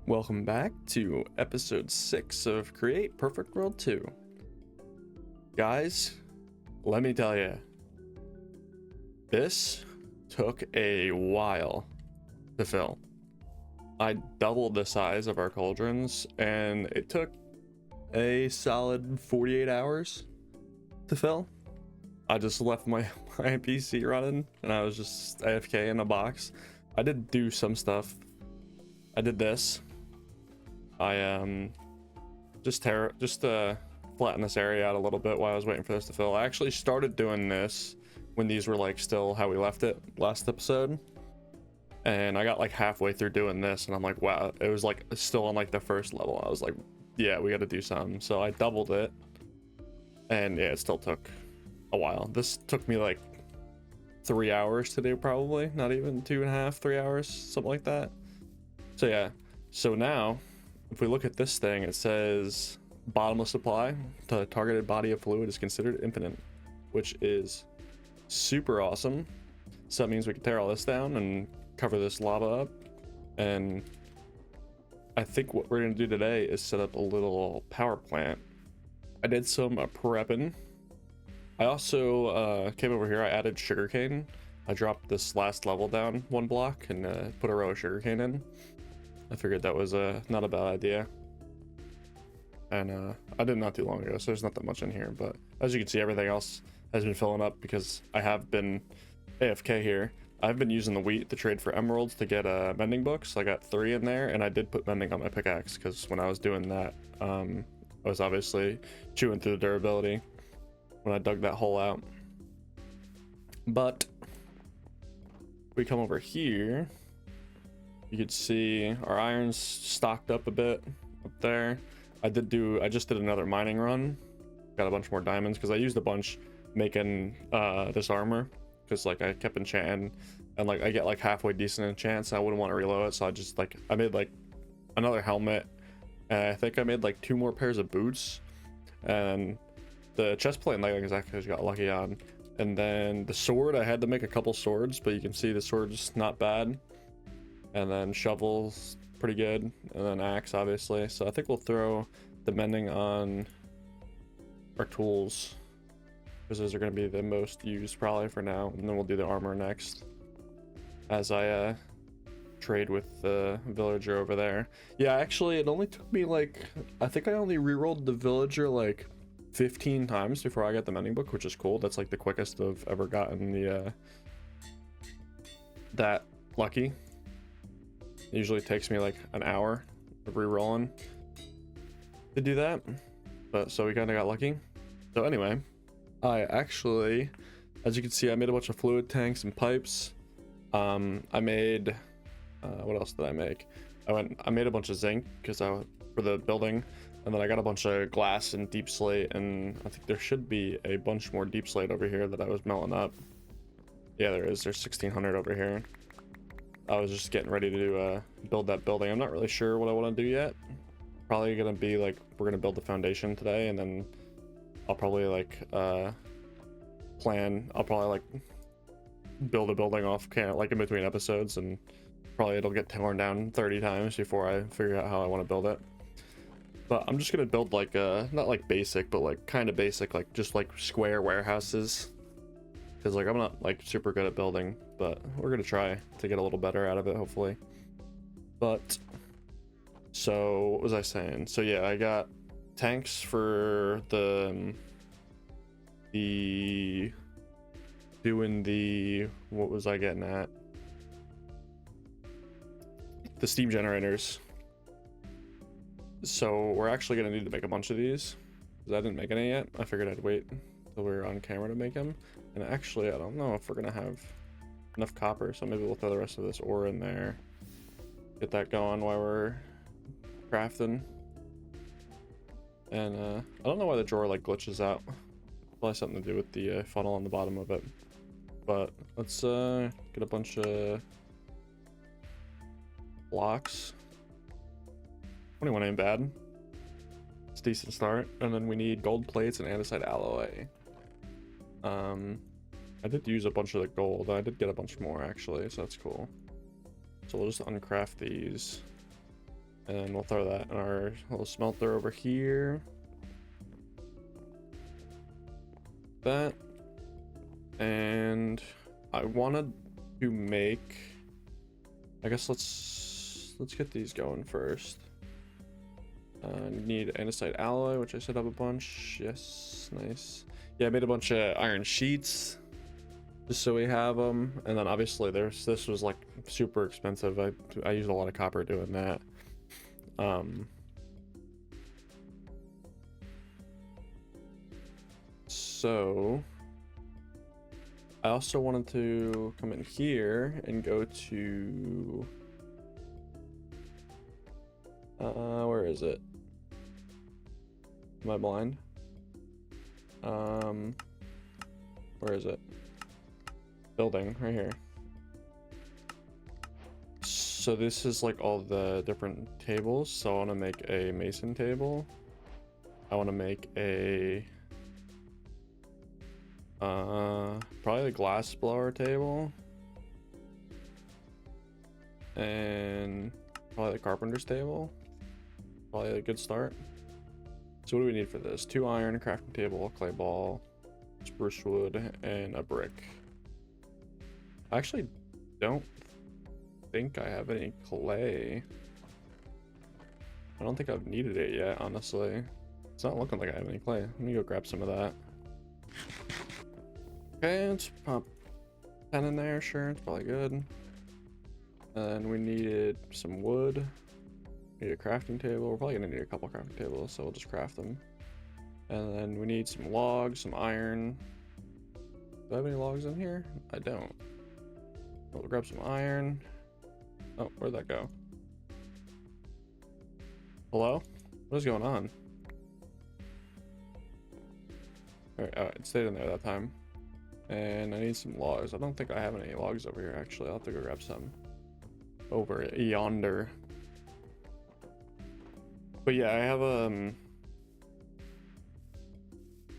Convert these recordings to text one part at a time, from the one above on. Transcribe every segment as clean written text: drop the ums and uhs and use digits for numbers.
Welcome back to episode 6 of Create Perfect World 2. Guys, let me tell you, this took a while to fill. I doubled the size of our cauldrons and it took a solid 48 hours to fill. I just left my PC running and I was just AFK in a box. I did do some stuff. I did this. I just flatten this area out a little bit while I was waiting for this to fill. I actually started doing this when these were like still how we left it last episode, and I got like halfway through doing this and I'm like, wow, it was like still on like the first level. I was like, yeah, we got to do something. So I doubled it, and yeah, it still took a while. This took me like 3 hours to do, probably not even 2.5 3 hours, something like that. So yeah, so now if we look at this thing, it says bottomless supply to targeted body of fluid is considered infinite, which is super awesome. So that means we can tear all this down and cover this lava up. And I think what we're going to do today is set up a little power plant. I did some prepping. I also came over here. I added sugarcane. I dropped this last level down 1 block and put a row of sugarcane in. I figured that was not a bad idea, and I did not too long ago, so there's not that much in here. But as you can see, everything else has been filling up because I have been AFK here. I've been using the wheat to trade for emeralds to get mending books. I got 3 in there, and I did put mending on my pickaxe because when I was doing that, I was obviously chewing through the durability when I dug that hole out. But we come over here. You could see our iron's stocked up a bit up there. I just did another mining run. Got a bunch more diamonds because I used a bunch making this armor, because like I kept enchanting and like I get like halfway decent enchants and I wouldn't want to reload it, so I just like I made like another helmet, and I think I made like 2 more pairs of boots, and the chest plate and leggings I actually got lucky on. And then the sword, I had to make a couple swords, but you can see the sword's not bad. And then shovels, pretty good, and then axe, obviously. So I think we'll throw the mending on our tools, because those are going to be the most used probably for now, and then we'll do the armor next as I trade with the villager over there. Yeah, actually it only took me like, I think I only rerolled the villager like 15 times before I got the mending book, which is cool. That's like the quickest I've ever gotten the that lucky. It usually takes me like an hour of re-rolling to do that, but so we kind of got lucky. So anyway, I actually, as you can see, I made a bunch of fluid tanks and pipes. I made what else did I make? I made a bunch of zinc because for the building, and then I got a bunch of glass and deep slate, and I think there should be a bunch more deep slate over here that I was melting up. Yeah, there is. There's 1600 over here. I was just getting ready to build that building. I'm not really sure what I want to do yet. Probably gonna be like, we're gonna build the foundation today, and then I'll probably like I'll probably like build a building off like in between episodes, and probably it'll get torn down 30 times before I figure out how I want to build it. But I'm just gonna build like not like basic, but like kind of basic, like just like square warehouses, because like I'm not like super good at building, but we're gonna try to get a little better out of it, hopefully. But so what was I saying? So yeah, I got tanks for what was I getting at? The steam generators. So we're actually gonna need to make a bunch of these, because I didn't make any yet. I figured I'd wait till we were on camera to make them. And actually, I don't know if we're gonna have enough copper, so maybe we'll throw the rest of this ore in there, get that going while we're crafting. And I don't know why the drawer like glitches out. Probably something to do with the funnel on the bottom of it. But let's get a bunch of blocks. 21 ain't bad. It's a decent start. And then we need gold plates and andesite alloy. I did use a bunch of the gold. I did get a bunch more actually, so that's cool. So we'll just uncraft these. And we'll throw that in our little smelter over here. That. And I wanted to make, I guess let's get these going first. Need andesite alloy, which I set up a bunch. Yes, nice. Yeah, I made a bunch of iron sheets just so we have them. And then obviously this was like super expensive. I used a lot of copper doing that. So I also wanted to come in here and go to where is it? Am I blind? Where is it? Building right here. So this is like all the different tables. So I want to make a mason table. I want to make a probably the glass blower table, and probably the carpenter's table. Probably a good start. So what do we need for this? 2 iron, a crafting table, a clay ball, spruce wood, and a brick. I actually don't think I have any clay. I don't think I've needed it yet, honestly. It's not looking like I have any clay. Let me go grab some of that. Okay, let's pop 10 in there. Sure, it's probably good. And we needed some wood. Need a crafting table. We're probably gonna need a couple crafting tables, so we'll just craft them. And then we need some logs, some iron. Do I have any logs in here? I don't. We'll grab some iron. Oh, where'd that go? Hello? What is going on? Alright, oh, it stayed in there that time. And I need some logs. I don't think I have any logs over here, actually. I'll have to go grab some over yonder. But yeah, I have I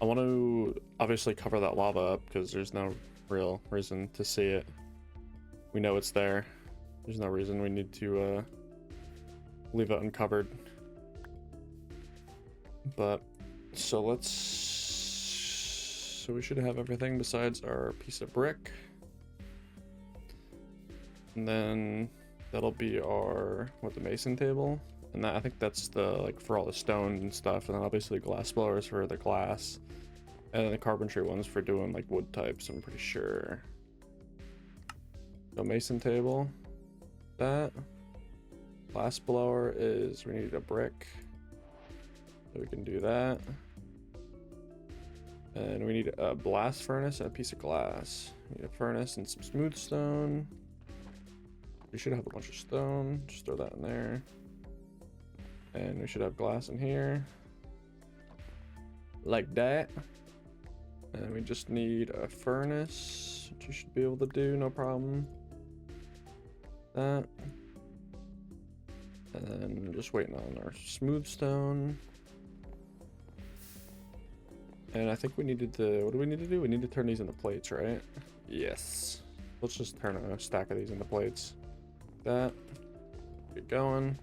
want to obviously cover that lava up because there's no real reason to see it. We know it's there. There's no reason we need to leave it uncovered. But so we should have everything besides our piece of brick. And then that'll be our the mason table. And that, I think that's the like for all the stone and stuff, and then obviously glass blowers for the glass, and then the carpentry ones for doing like wood types, I'm pretty sure. So mason table, that glass blower is, we need a brick, so we can do that. And we need a blast furnace and a piece of glass. We need a furnace and some smooth stone. We should have a bunch of stone, just throw that in there. And we should have glass in here. Like that. And we just need a furnace, which you should be able to do, no problem. That. And then just waiting on our smooth stone. And I think we needed to, what do we need to do? We need to turn these into plates, right? Yes. Let's just turn a stack of these into plates. That. Get going.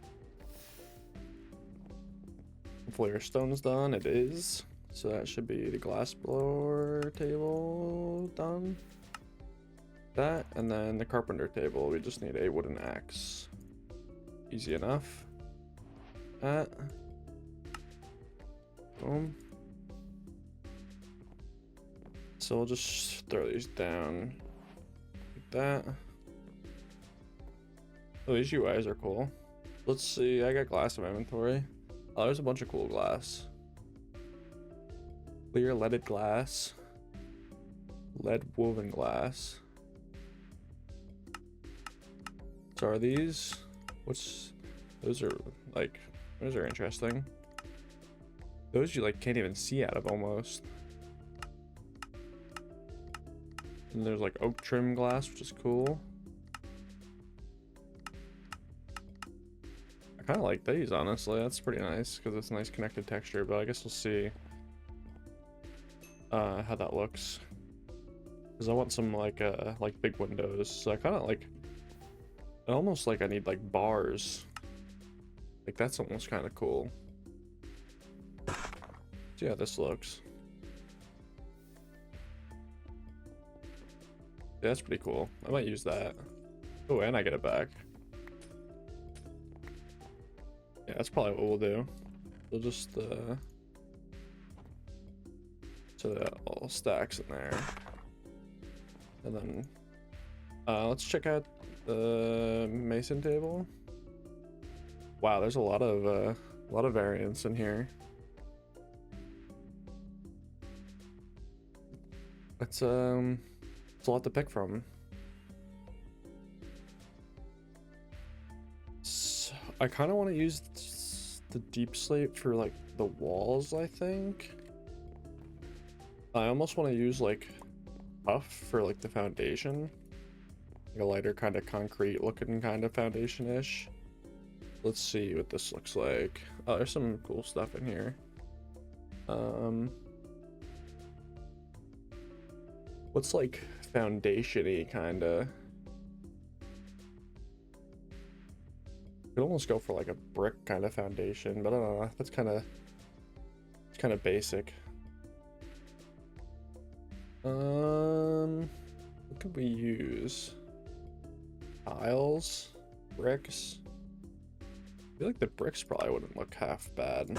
Hopefully our stone's done. It is. So that should be the glass blower table done. That, and then the carpenter table. We just need a wooden axe. Easy enough. That. Boom. So we'll just throw these down like that. Oh, these UIs are cool. Let's see, I got glass in my inventory. Oh, there's a bunch of cool glass. Clear leaded glass. Lead woven glass. So are these, those are like, those are interesting. Those you like can't even see out of almost. And there's like oak trim glass, which is cool. I kind of like these, honestly. That's pretty nice because it's a nice connected texture, but I guess we'll see how that looks. Because I want some like big windows. So I kind of like, almost like I need like bars. Like, that's almost kind of cool. See how this looks. Yeah, that's pretty cool. I might use that. Oh, and I get it back. Yeah, that's probably what we'll do. We'll just so that all stacks in there. And then let's check out the mason table. Wow, there's a lot of variance in here. It's a lot to pick from. So I kind of want to use the deep slate for like the walls, I think. I almost want to use like puff for like the foundation, like a lighter kind of concrete looking kind of foundation-ish. Let's see what this looks like. Oh, there's some cool stuff in here. What's like foundation-y kind of? Could almost go for like a brick kind of foundation, but I don't know. That's kind of basic. What could we use? Tiles, bricks. I feel like the bricks probably wouldn't look half bad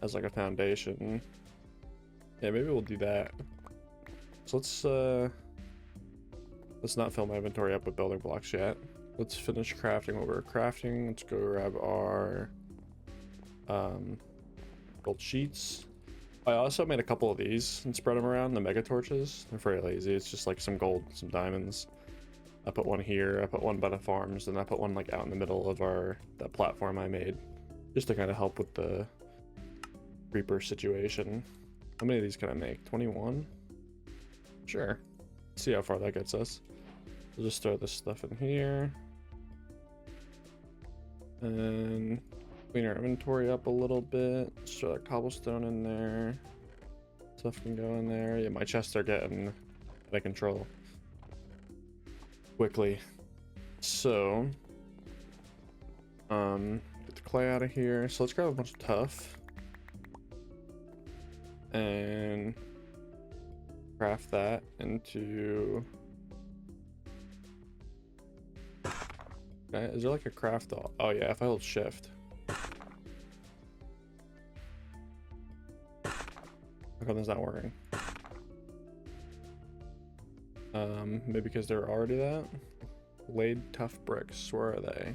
as like a foundation. Yeah, maybe we'll do that. So let's not fill my inventory up with building blocks yet. Let's finish crafting what we're crafting. Let's go grab our gold sheets. I also made a couple of these and spread them around, the mega torches. They're very lazy. It's just like some gold, some diamonds. I put one here, I put one by the farms, and I put one like out in the middle of that platform I made, just to kind of help with the creeper situation. How many of these can I make? 21? Sure. Let's see how far that gets us. We'll just throw this stuff in here. And clean our inventory up a little bit. Let's throw that cobblestone in there. Stuff can go in there. Yeah, my chests are getting out of control quickly. So, get the clay out of here. So let's grab a bunch of tuff and craft that into. Is there like a craft? Oh yeah, if I hold shift. How come it's not working? Maybe because they're already that. Laid tough bricks. Where are they?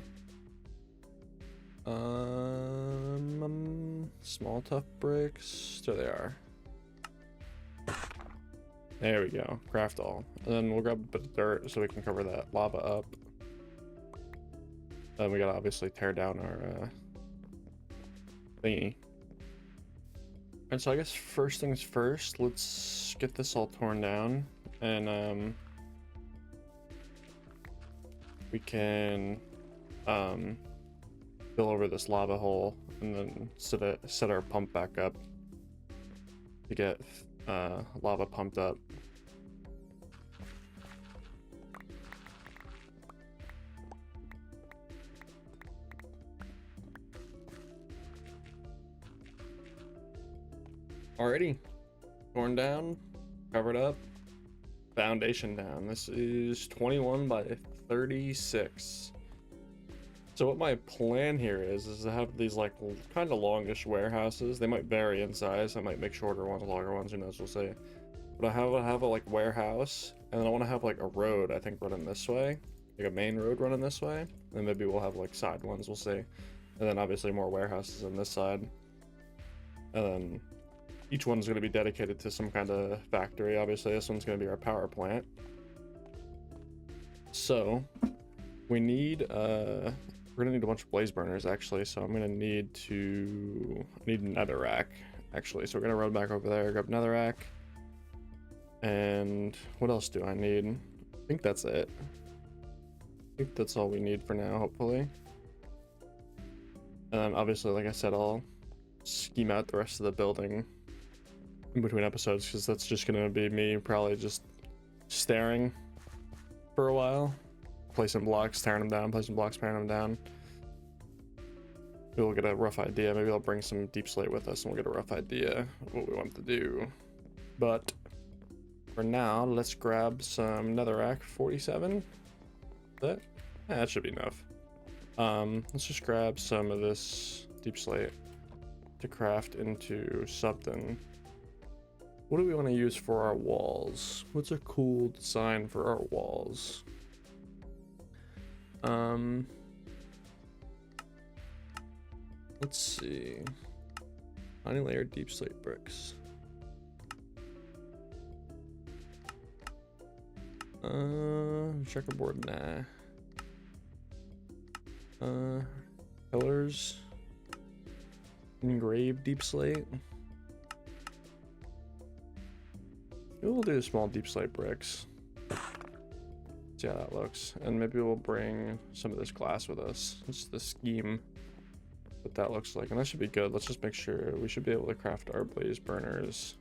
Small tough bricks. There they are. There we go. Craft all. And then we'll grab a bit of dirt so we can cover that lava up. Then we gotta obviously tear down our thingy. And so I guess first things first, let's get this all torn down, and we can fill over this lava hole and then set our pump back up to get lava pumped up. Alrighty, torn down, covered up, foundation down. This is 21 by 36. So what my plan here is to have these like kind of longish warehouses. They might vary in size. I might make shorter ones, longer ones, who knows, we'll see. But I have a like warehouse, and then I want to have like a road, I think, running this way, like a main road running this way. And then maybe we'll have like side ones, we'll see. And then obviously more warehouses on this side. And then each one's going to be dedicated to some kind of factory. Obviously, this one's going to be our power plant. So we need we're going to need a bunch of blaze burners actually. So I'm going to need netherrack actually. So we're going to run back over there, grab netherrack. And what else do I need? I think that's it. I think that's all we need for now, hopefully. And then obviously, like I said, I'll scheme out the rest of the building in between episodes, because that's just gonna be me probably just staring for a while, placing blocks, tearing them down, placing blocks, tearing them down. we'll get a rough idea. Maybe I'll bring some deep slate with us and we'll get a rough idea of what we want to do. But for now, let's grab some netherrack 47. That should be enough. Let's just grab some of this deep slate to craft into something. What do we want to use for our walls? What's a cool design for our walls? Let's see. 90-layer deep slate bricks. Checkerboard, nah. Pillars. Engraved deep slate. We'll do small deep slate bricks. See how that looks. And maybe we'll bring some of this glass with us. It's the scheme what that looks like. And that should be good. Let's just make sure we should be able to craft our blaze burners.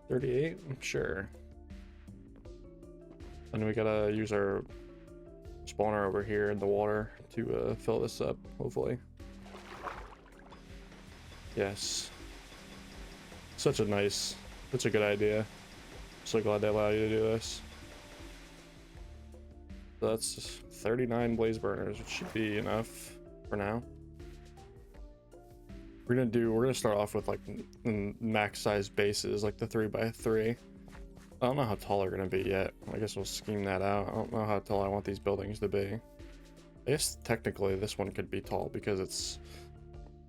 38? Sure. And we gotta use our spawner over here in the water to fill this up, hopefully. Yes. Such a good idea. So glad they allow you to do this. So that's 39 blaze burners, which should be enough for now. We're gonna start off with like max size bases, like the 3x3. I don't know how tall they're gonna be yet. I guess we'll scheme that out. I don't know how tall I want these buildings to be. I guess technically this one could be tall because it's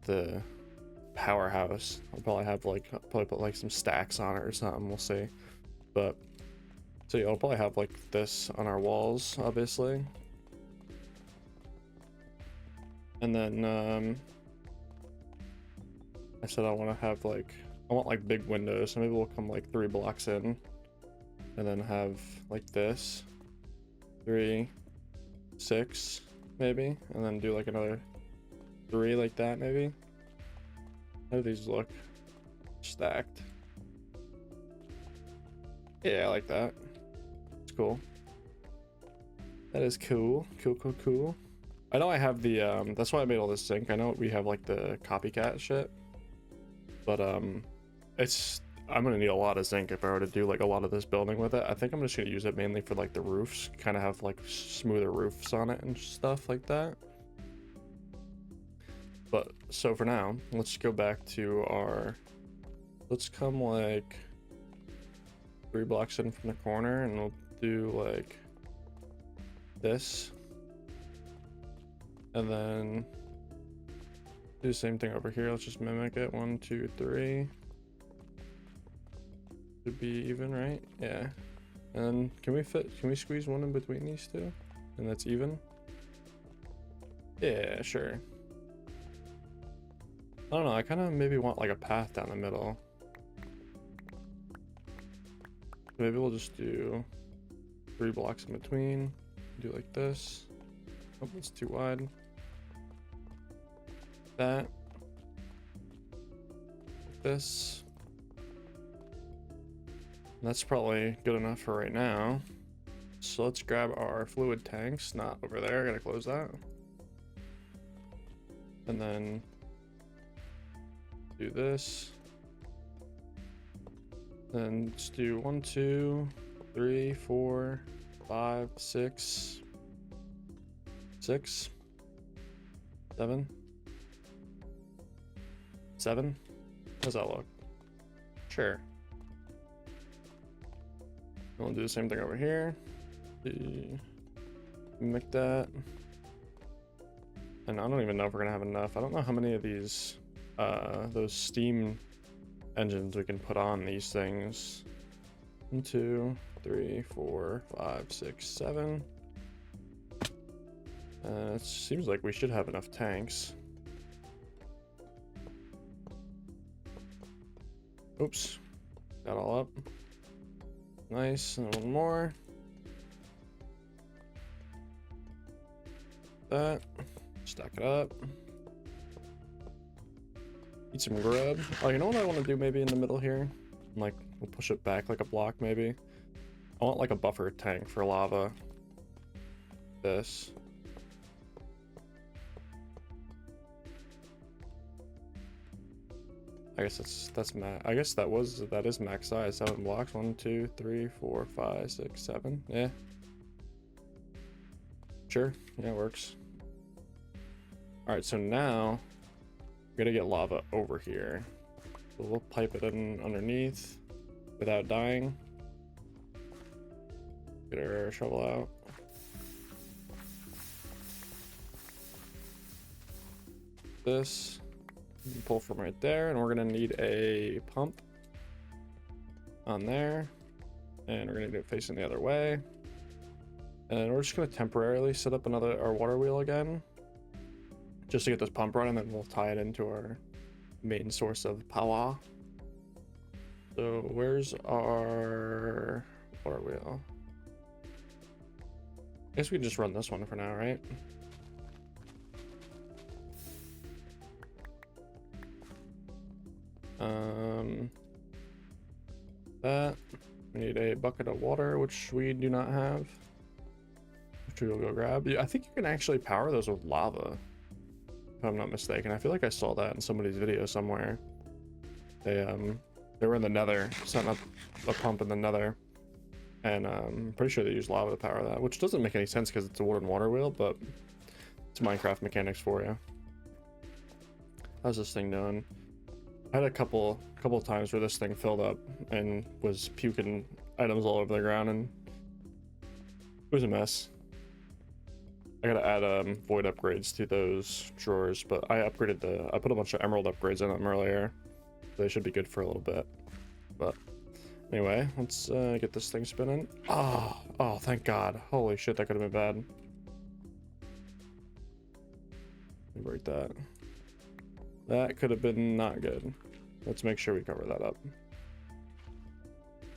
the powerhouse. I'll probably put like some stacks on it or something. We'll see. But so yeah, I'll probably have like this on our walls, obviously. And then I said I want like big windows, so maybe we'll come like 3 blocks in. And then have like this 3, 6 maybe, and then do like another 3 like that maybe. How do these look stacked? Yeah, I like that. It's cool. That is cool. Cool. I know I have the that's why I made all this zinc. I know we have like the copycat shit, but I'm gonna need a lot of zinc if I were to do like a lot of this building with it. I think I'm just gonna use it mainly for like the roofs, kind of have like smoother roofs on it and stuff like that. But so for now, let's go back to let's come like 3 blocks in from the corner and we'll do like this. And then do the same thing over here. Let's just mimic it. 1, 2, 3. Should be even, right? Yeah. And can we squeeze one in between these two? And that's even? Yeah, sure. I don't know, I kind of maybe want like a path down the middle. Maybe we'll just do 3 blocks in between. Do like this. Oh, it's too wide. That. This. That's probably good enough for right now. So let's grab our fluid tanks, not over there, gotta close that. And then do this. Then let's do 1, 2, 3, 4, 5, 6, 7. 7? How does that look? Sure. We'll do the same thing over here. Make that. And I don't even know if we're gonna have enough. I don't know how many of these those steam engines we can put on these things. 1, 2, 3, 4, 5, 6, 7. It seems like we should have enough tanks. Oops, got all up. Nice, and one more. That, stack it up. Eat some grub. Oh, you know what I want to do maybe in the middle here? Like, we'll push it back like a block maybe. I want like a buffer tank for lava. This. I guess that's max. I guess that is max size. 7 blocks. 1, 2, 3, 4, 5, 6, 7. Yeah. Sure. Yeah, it works. All right. So now we're gonna get lava over here. So we'll pipe it in underneath without dying. Get our shovel out. This. Pull from right there, and we're gonna need a pump on there, and we're gonna do it facing the other way, and we're just gonna temporarily set up our water wheel again just to get this pump running, and then we'll tie it into our main source of power. So where's our water wheel? I guess we can just run this one for now, right? That we need a bucket of water, which we do not have, which we will go grab. Yeah, I think you can actually power those with lava, if I'm not mistaken. I feel like I saw that in somebody's video somewhere. They were in the nether, setting up a pump in the nether, and I'm pretty sure they use lava to power that, which doesn't make any sense because it's a wooden water wheel, but it's Minecraft mechanics for you. How's this thing doing? I had a couple times where this thing filled up and was puking items all over the ground, and it was a mess. I gotta add void upgrades to those drawers, but I put a bunch of emerald upgrades in them earlier. So they should be good for a little bit. But anyway, let's get this thing spinning. Oh, thank God. Holy shit, that could have been bad. Let me break that. That could have been not good. Let's make sure we cover that up.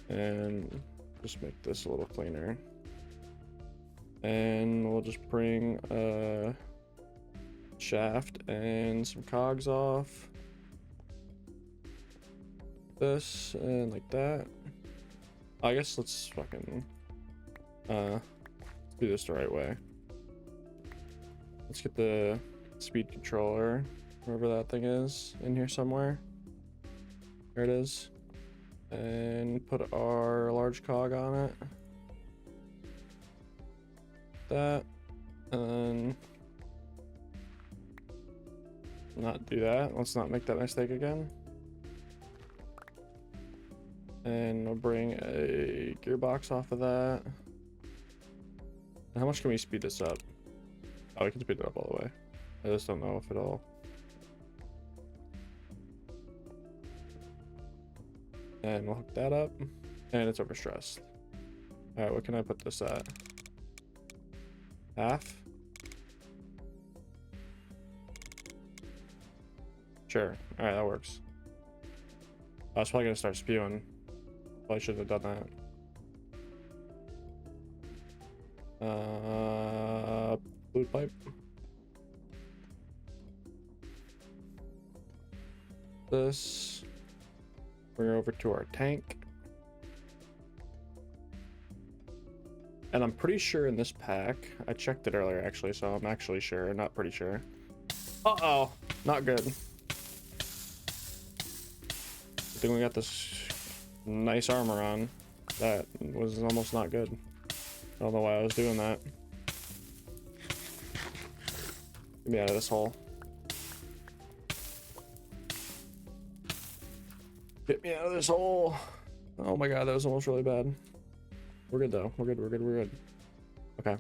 And just make this a little cleaner. And we'll just bring a shaft and some cogs off. This and like that. I guess let's fucking do this the right way. Let's get the speed controller, wherever that thing is, in here somewhere. There it is. And put our large cog on it. That. And then not do that. Let's not make that mistake again. And we'll bring a gearbox off of that. And how much can we speed this up? Oh, we can speed it up all the way. I just don't know if it'll... And we'll hook that up. And it's overstressed. Alright, what can I put this at? Half? Sure. Alright, that works. I was probably gonna start spewing. Probably shouldn't have done that. Blue pipe. This. Bring it over to our tank. And I'm pretty sure in this pack, I checked it earlier actually, so I'm actually sure, not pretty sure. Uh-oh, not good. I think we got this nice armor on. That was almost not good. I don't know why I was doing that. Get me out of this hole. Get me out of this hole. Oh my God, that was almost really bad. We're good though. We're good. Okay.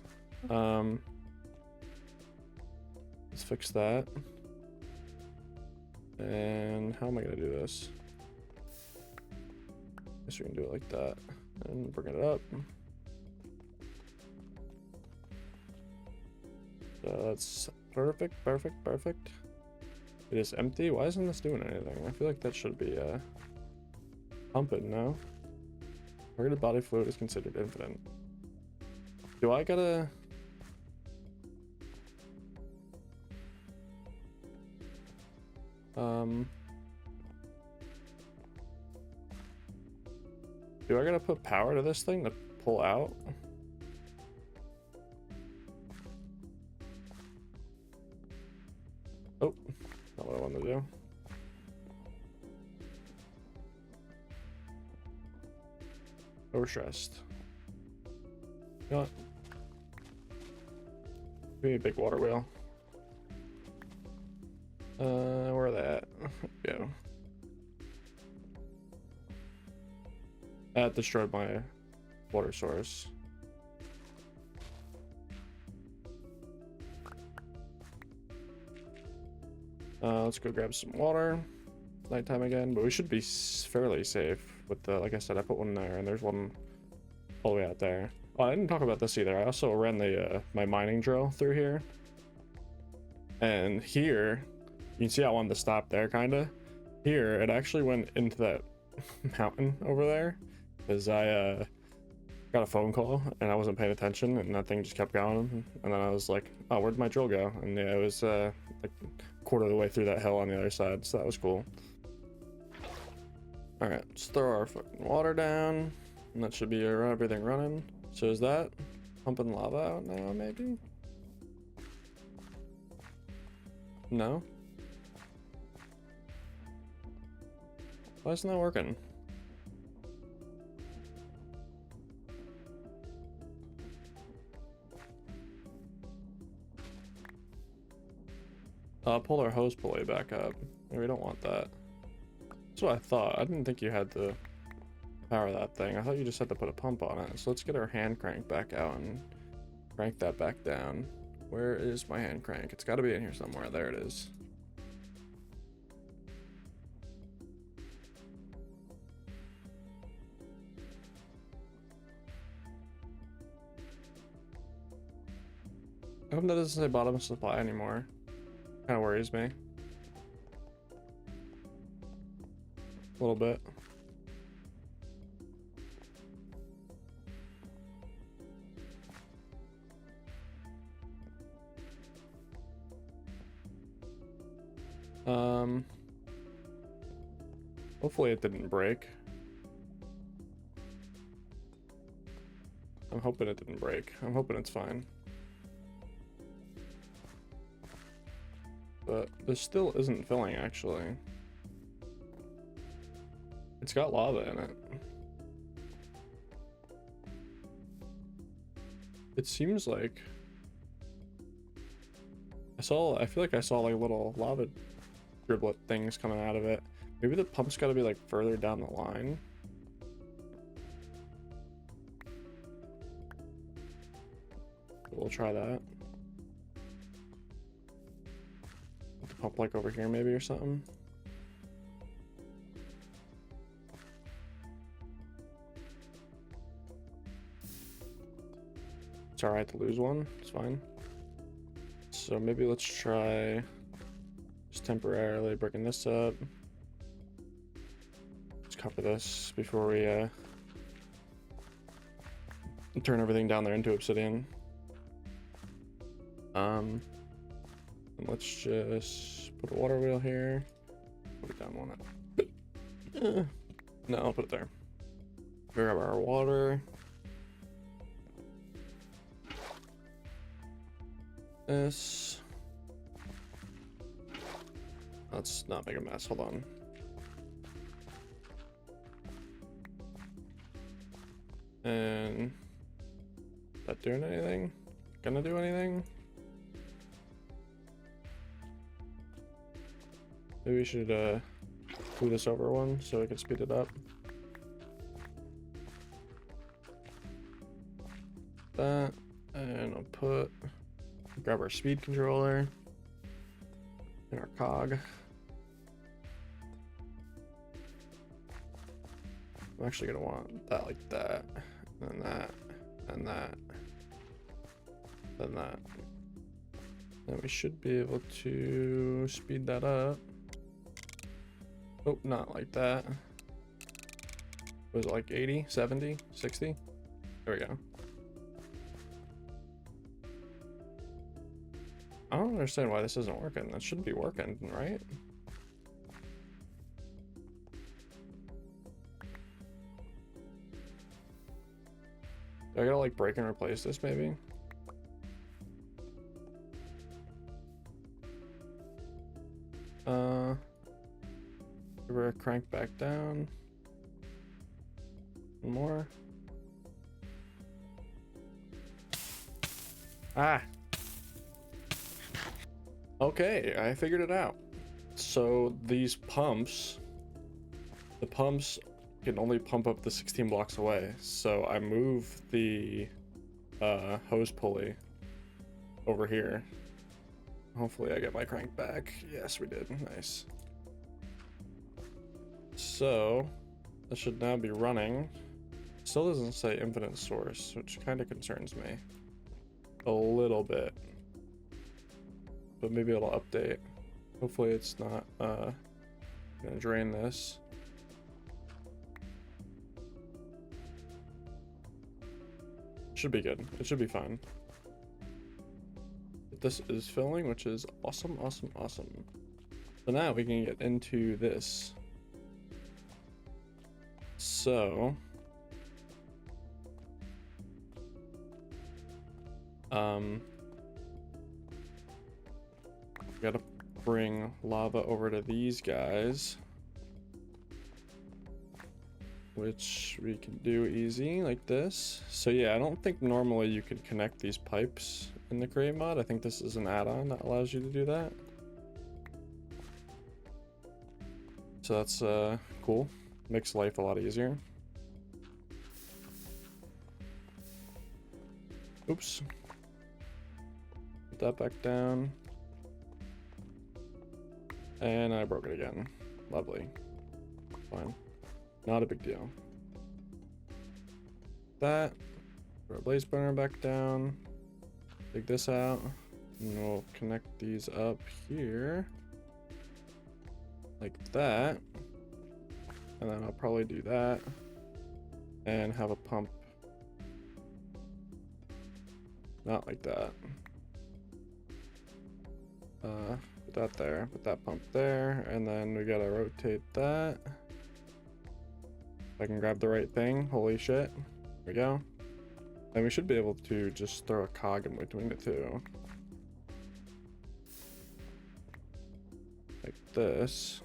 Let's fix that. And how am I gonna do this? Guess we can do it like that. And bring it up. So that's perfect. It is empty. Why isn't this doing anything? I feel like that should be pumping now. Targeted body fluid is considered infinite. Do I gotta... Do I gotta put power to this thing to pull out? Oh, not what I wanted to do. Overstressed. You know what? Give me a big water wheel. Where are they at? Go. That destroyed my water source. Let's go grab some water. Nighttime again, but we should be fairly safe with the, like I said, I put one there and there's one all the way out there. Oh, I didn't talk about this either. I also ran the my mining drill through here. And here, you can see I wanted to stop there kinda. Here, it actually went into that mountain over there because I got a phone call and I wasn't paying attention and that thing just kept going. And then I was like, oh, where'd my drill go? And yeah, it was like a quarter of the way through that hill on the other side, so that was cool. All right, let's throw our fucking water down, and that should be everything running. So is that pumping lava out now, maybe? No? Why isn't that working? Pull our hose pulley back up. We don't want that. That's what I thought. I didn't think you had to power that thing. I thought you just had to put a pump on it. So let's get our hand crank back out and crank that back down. Where is my hand crank? It's got to be in here somewhere. There it is. I hope that doesn't say bottom supply anymore. Kind of worries me. A little bit. Hopefully it didn't break. I'm hoping it didn't break. I'm hoping it's fine. But this still isn't filling, actually. It's got lava in it. It seems like I feel like I saw like little lava driblet things coming out of it. Maybe the pump's got to be like further down the line. We'll try that. Put the pump like over here maybe or something. It's alright to lose one, it's fine. So maybe let's try just temporarily breaking this up. Let's cover this before we turn everything down there into obsidian. And let's just put a water wheel here. Put it down one. No, I'll put it there. Grab our water. This. Let's not make a mess. Hold on. And that doing anything? Gonna do anything? Maybe we should move this over one so we can speed it up. That, and I'll grab our speed controller and our cog. I'm actually gonna want that like that, and that, and that, and that. Then we should be able to speed that up. Oh, not like that. Was it like 80, 70, 60? There we go. I don't understand why this isn't working. That should be working, right? Do I gotta like break and replace this maybe? Give her a crank back down. One more. Ah. Okay, I figured it out. So these pumps, the pumps can only pump up to 16 blocks away. So I move the hose pulley over here. Hopefully I get my crank back. Yes, we did. Nice. So this should now be running. Still doesn't say infinite source, which kind of concerns me a little bit. But maybe it'll update. Hopefully it's not gonna drain this. Should be good. It should be fine. This is filling, which is awesome, awesome, awesome. So now we can get into this. So gotta bring lava over to these guys, which we can do easy like this. So yeah, I don't think normally you could connect these pipes in the create mod. I think this is an add-on that allows you to do that. So that's cool. Makes life a lot easier. Oops. Put that back down. And I broke it again. Lovely. Fine. Not a big deal. That. Throw a blaze burner back down. Take this out. And we'll connect these up here. Like that. And then I'll probably do that. And have a pump. Not like that. Put that there, put that pump there, and then we gotta rotate that. If I can grab the right thing, holy shit. There we go. And we should be able to just throw a cog in between the two. Like this.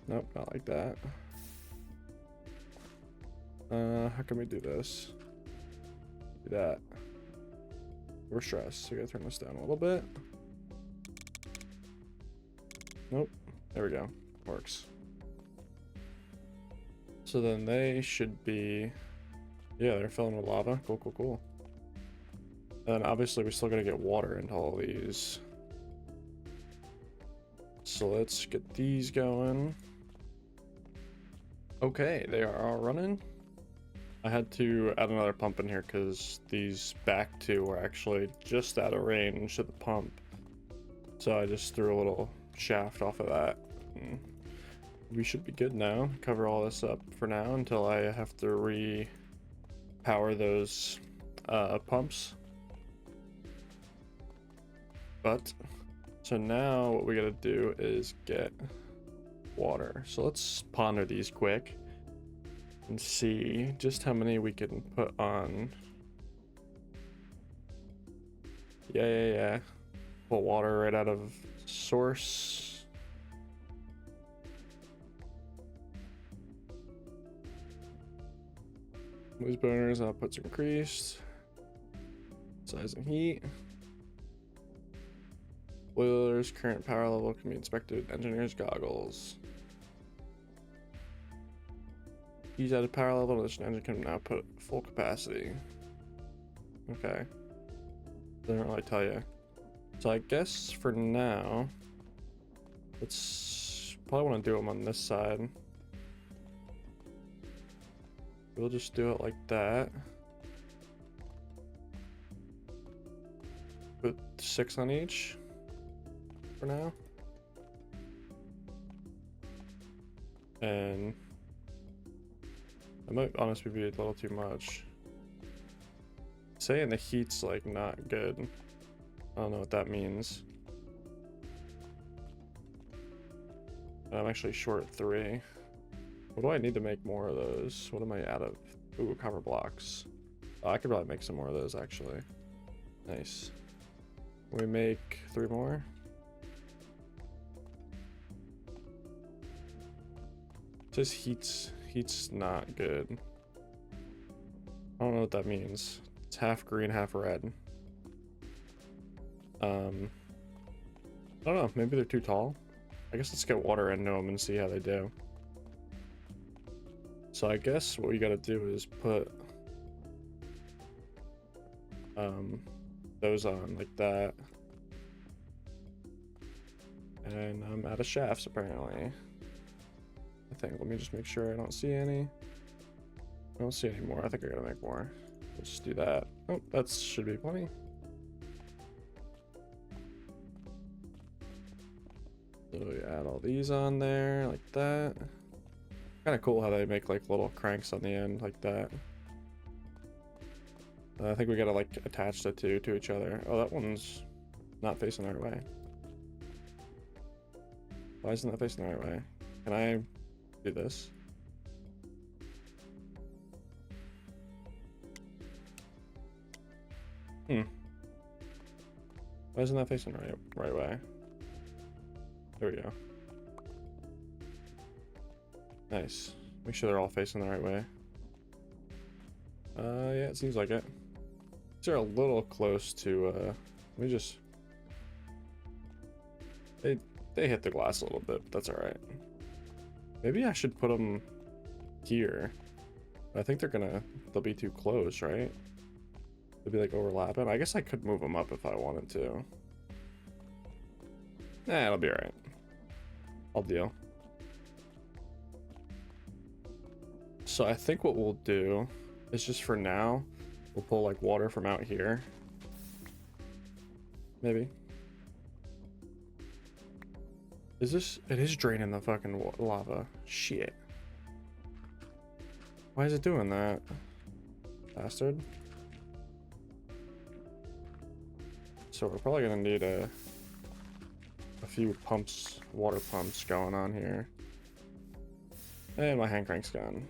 Nope, not like that. How can we do this? Do that. We're stressed, so we gotta turn this down a little bit. Nope. There we go. Works. So then they should be... Yeah, they're filling with lava. Cool, cool, cool. And obviously we still gotta get water into all these. So let's get these going. Okay, they are all running. I had to add another pump in here because these back two were actually just out of range of the pump. So I just threw a little shaft off of that. And we should be good now. Cover all this up for now until I have to re-power those pumps. But, so now what we gotta do is get water. So let's ponder these quick and see just how many we can put on. Yeah. Pull water right out of source. These burners, output's increased. Size and heat. Boilers, current power level can be inspected with engineer's goggles. Use added power level, this engine can now put full capacity. Okay. Doesn't really tell you. So I guess for now, let's probably want to do them on this side. We'll just do it like that. Put 6 on each for now. And it might honestly be a little too much. Saying the heat's like not good. I don't know what that means. I'm actually short 3. What do I need to make more of those? What am I out of? Ooh, copper blocks. Oh, I could probably make some more of those actually. Nice. We make 3 more. Just heat's not good. I don't know what that means. It's half green, half red. I don't know, maybe they're too tall. I guess let's get water into them and see how they do. So I guess what we gotta do is put those on like that. And I'm out of shafts apparently. I think, let me just make sure I don't see any. I don't see any more. I think I gotta make more. We'll just do that. Oh, that should be plenty. So we add all these on there like that. Kind of cool how they make like little cranks on the end like that. I think we gotta like attach the two to each other. Oh, that one's not facing our way. Why isn't that facing the right way? Can I do this? Why isn't that facing the right way? There we go. Nice. Make sure they're all facing the right way. Yeah, it seems like it. These are a little close to, let me just... They hit the glass a little bit, but that's alright. Maybe I should put them here. I think they'll be too close, right? They'll be like overlapping. I guess I could move them up if I wanted to. Nah, it'll be alright. I'll deal. So I think what we'll do is just for now, we'll pull like water from out here. Maybe. Is this? It is draining the fucking lava. Shit. Why is it doing that? Bastard. So we're probably gonna need a few pumps, water pumps going on here. And my hand crank's gone.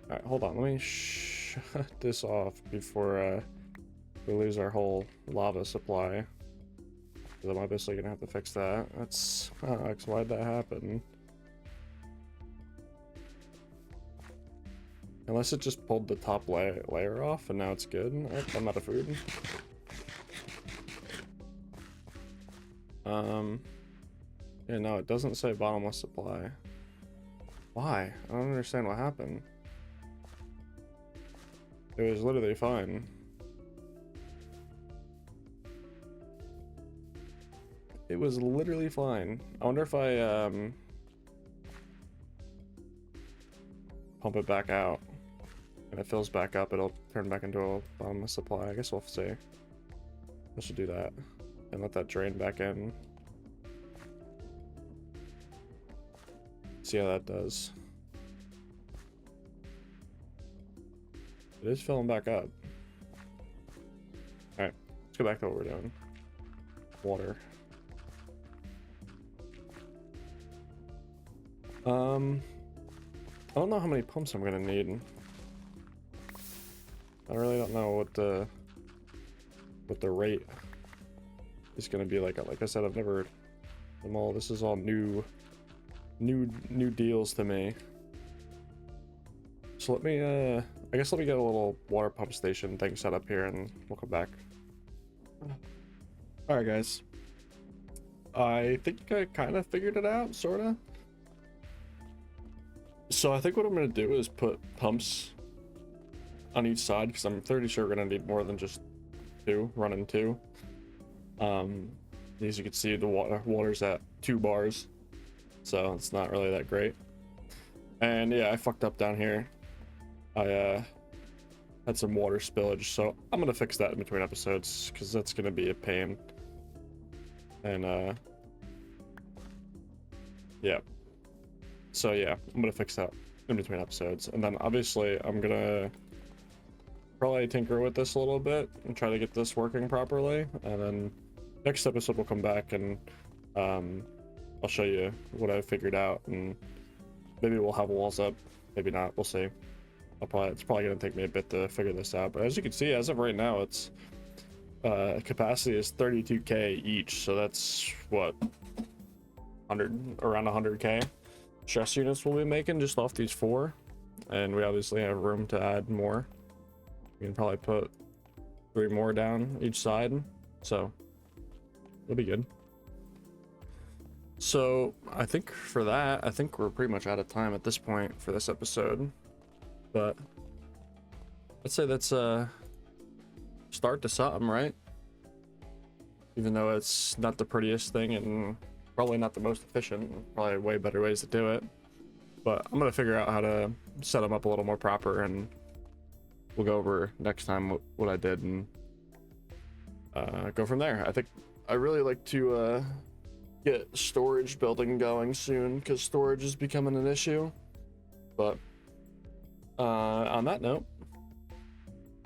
Alright, hold on. Let me shut this off before we lose our whole lava supply. Because I'm obviously gonna have to fix that. That sucks. Why'd that happen? Unless it just pulled the top layer off and now it's good. Alright, I'm out of food. Yeah, no, it doesn't say bottomless supply. Why? I don't understand what happened. It was literally fine. It was literally fine. I wonder if I pump it back out and it fills back up, it'll turn back into a bottomless supply. I guess we'll see. I should do that and let that drain back in. See how that does. It is filling back up. Alright, let's go back to what we're doing. Water. I don't know how many pumps I'm gonna need. I really don't know what the rate is gonna be like. Like I said, I've never them all. This is all new deals to me. So let me I guess let me get a little water pump station thing set up here and we'll come back. Alright guys. I think I kind of figured it out, sorta. So I think what I'm gonna do is put pumps on each side because I'm pretty sure we're gonna need more than just two, running two. As you can see, the water's at 2 bars, so it's not really that great. And yeah, I fucked up down here. I had some water spillage, so I'm gonna fix that in between episodes because that's gonna be a pain. And yeah. So yeah, I'm gonna fix that in between episodes, and then obviously I'm gonna probably tinker with this a little bit and try to get this working properly, and then next episode we'll come back and I'll show you what I figured out, and maybe we'll have walls up, maybe not, we'll see. It's probably gonna take me a bit to figure this out, but as you can see, as of right now, it's capacity is 32k each, so that's what, around 100k chest units we'll be making just off these 4, and we obviously have room to add more. We can probably put 3 more down each side, so it'll be good. So I think for that, I think we're pretty much out of time at this point for this episode, but let's say that's start to something, right? Even though it's not the prettiest thing and probably not the most efficient, probably way better ways to do it, but I'm gonna figure out how to set them up a little more proper, and we'll go over next time what I did and go from there. I think I really like to get storage building going soon, because storage is becoming an issue. But on that note,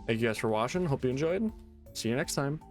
thank you guys for watching. Hope you enjoyed. See you next time.